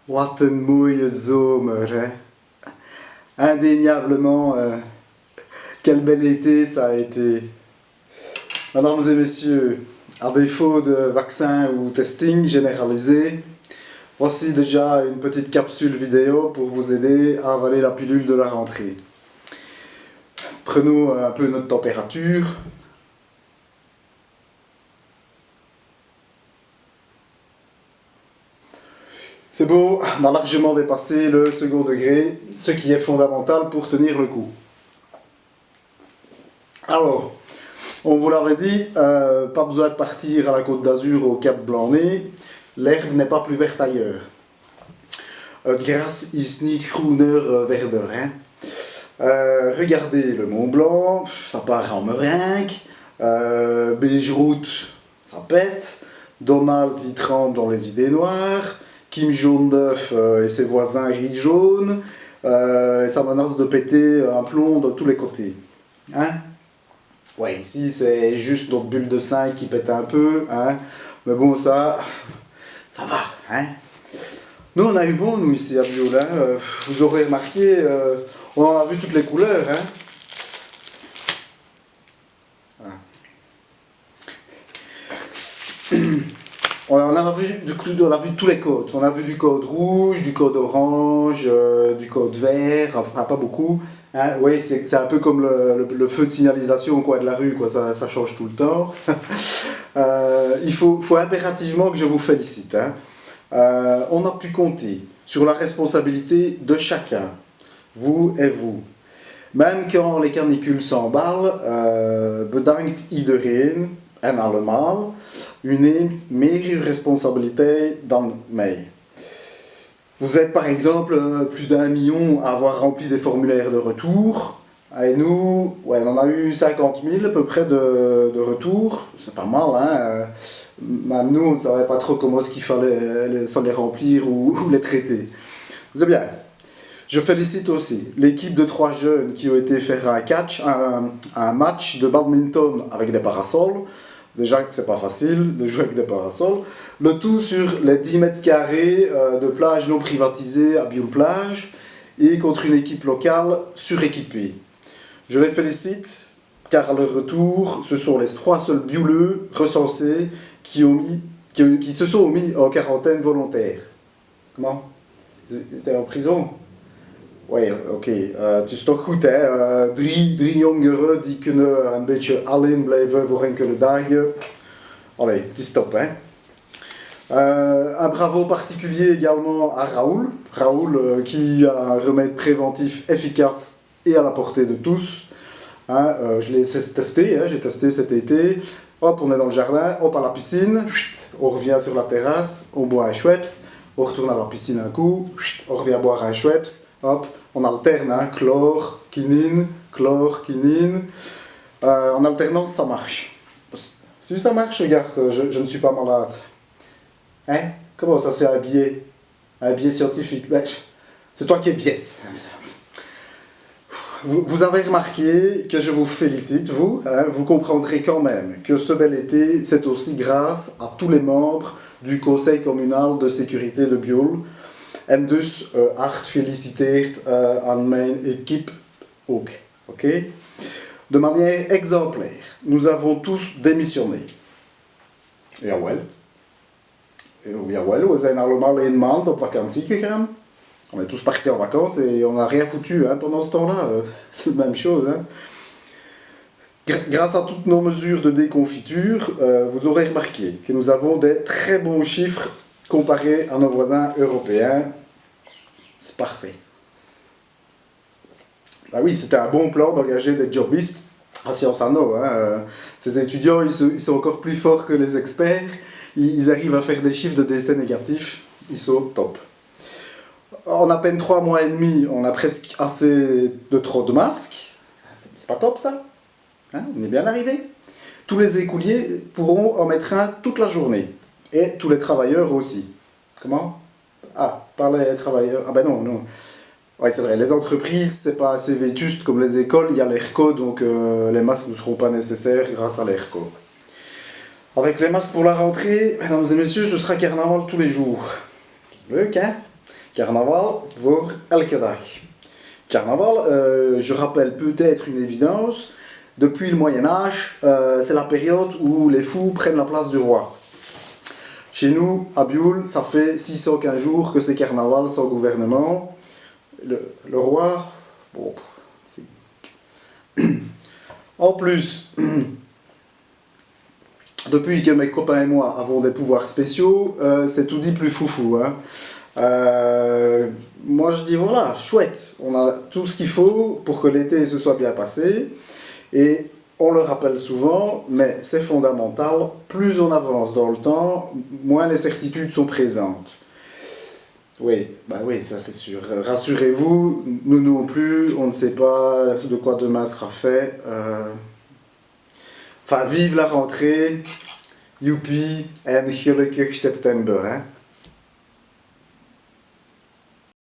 Wat een mooie zomer, hè. Indéniablement, quel bel été ça a été. Mesdames et messieurs, à défaut de vaccin ou testing généralisé, voici déjà une petite capsule vidéo pour vous aider à avaler la pilule de la rentrée. Prenons un peu notre température. C'est beau, on a largement dépassé le second degré, ce qui est fondamental pour tenir le coup. Alors, on vous l'avait dit, pas besoin de partir à la Côte d'Azur au Cap Blanc-Nez, l'herbe n'est pas plus verte ailleurs. Het gras is niet groener verder. Hein. Regardez le Mont Blanc, ça part en meringue. Beige-Route, ça pète. Donald, il trempe dans les idées noires. Kim jaune d'œuf et ses voisins riz jaune. Ça menace de péter un plomb de tous les côtés. Hein? Ouais, ici c'est juste notre bulle de 5 qui pète un peu. Hein? Mais bon, ça va. Hein? Nous, on a eu bon, nous, ici, à Biol. Hein? Vous aurez remarqué, on en a vu toutes les couleurs. Hein? On a vu tous les codes. On a vu du code rouge, du code orange, du code vert, enfin pas beaucoup. Hein? Oui, c'est un peu comme le feu de signalisation quoi, de la rue, quoi. Ça change tout le temps. Il faut impérativement que je vous félicite. Hein? On a pu compter sur la responsabilité de chacun, vous et vous. Même quand les canicules s'emballent, bedankt iedereen en allemaal, u neemt meer responsabilité dan mij. Vous êtes par exemple plus d'1 million à avoir rempli des formulaires de retour. Et nous, ouais, on en a eu 50 000 à peu près de retours. C'est pas mal, hein. Même nous, on ne savait pas trop comment est-ce qu'il fallait les remplir ou les traiter. C'est bien. Je félicite aussi l'équipe de 3 jeunes qui ont été faire un match de badminton avec des parasols. Déjà que c'est pas facile de jouer avec des parasols. Le tout sur les 10 mètres carrés de plage non privatisée à Biol-Plage et contre une équipe locale suréquipée. Je les félicite car à leur retour, ce sont les 3 seuls bioleux recensés qui se sont mis en quarantaine volontaire. Comment? Tu étais en prison? Oui, oké. Het is toch goed, hè. Drie jongeren die kunnen een beetje alleen blijven voor enkele dagen. Allee, het is top, hè. Un bravo particulier également à Raoul. Raoul qui a un remède préventif efficace et à la portée de tous. Hein, je l'ai testé, hein, j'ai testé cet été. Hop, on est dans le jardin, hop à la piscine, on revient sur la terrasse, on boit un Schweppes, on retourne à la piscine un coup, on revient boire un Schweppes. Hop, on alterne, hein, chlore, quinine. En alternance, ça marche. Si ça marche, regarde, je ne suis pas malade. Hein? Comment ça, c'est un biais scientifique? Ben, c'est toi qui es biaise. Vous avez remarqué que je vous félicite, vous. Hein, vous comprendrez quand même que ce bel été, c'est aussi grâce à tous les membres du Conseil communal de sécurité de Biol. En dus hard gefeliciteerd aan mijn équipe ook. Okay? De manière exemplaire, nous avons tous démissionné. Jawel. Jawel, we zijn allemaal 1 maand op vakantie gegaan. On est tous partis en vacances et on n'a rien foutu hein, pendant ce temps-là. C'est la même chose. Hein. Grâce à toutes nos mesures de déconfiture, vous aurez remarqué que nous avons des très bons chiffres comparé à nos voisins européens. C'est parfait. Ah oui, c'était un bon plan d'engager des jobistes à Sciences Anno. Hein. Ces étudiants, ils sont encore plus forts que les experts. Ils arrivent à faire des chiffres de décès négatifs. Ils sont top. En à peine 3 mois et demi, on a presque assez de trop de masques. C'est pas top ça? Hein, on est bien arrivé. Tous les écoliers pourront en mettre un toute la journée. Et tous les travailleurs aussi. Comment? Ah, par les travailleurs. Ah ben non. Ouais, c'est vrai, les entreprises, c'est pas assez vétuste comme les écoles, il y a l'ERCO, donc les masques ne seront pas nécessaires grâce à l'ERCO. Avec les masques pour la rentrée, mesdames et messieurs, ce sera carnaval tous les jours. Leuk, hein? Carnaval voor elke dag. Carnaval, je rappelle peut-être une évidence, depuis le Moyen-Âge, c'est la période où les fous prennent la place du roi. Chez nous, à Bioul, ça fait 615 jours que c'est carnaval sans gouvernement. Le roi, bon, en plus, depuis que mes copains et moi avons des pouvoirs spéciaux, c'est tout dit plus foufou. Hein. Moi je dis voilà, chouette, on a tout ce qu'il faut pour que l'été se soit bien passé. Et on le rappelle souvent, mais c'est fondamental, plus on avance dans le temps, moins les certitudes sont présentes. Oui, bah oui, ça c'est sûr. Rassurez-vous, nous non plus, on ne sait pas de quoi demain sera fait. Enfin, vive la rentrée, youpi, en gelukkig september. Hein.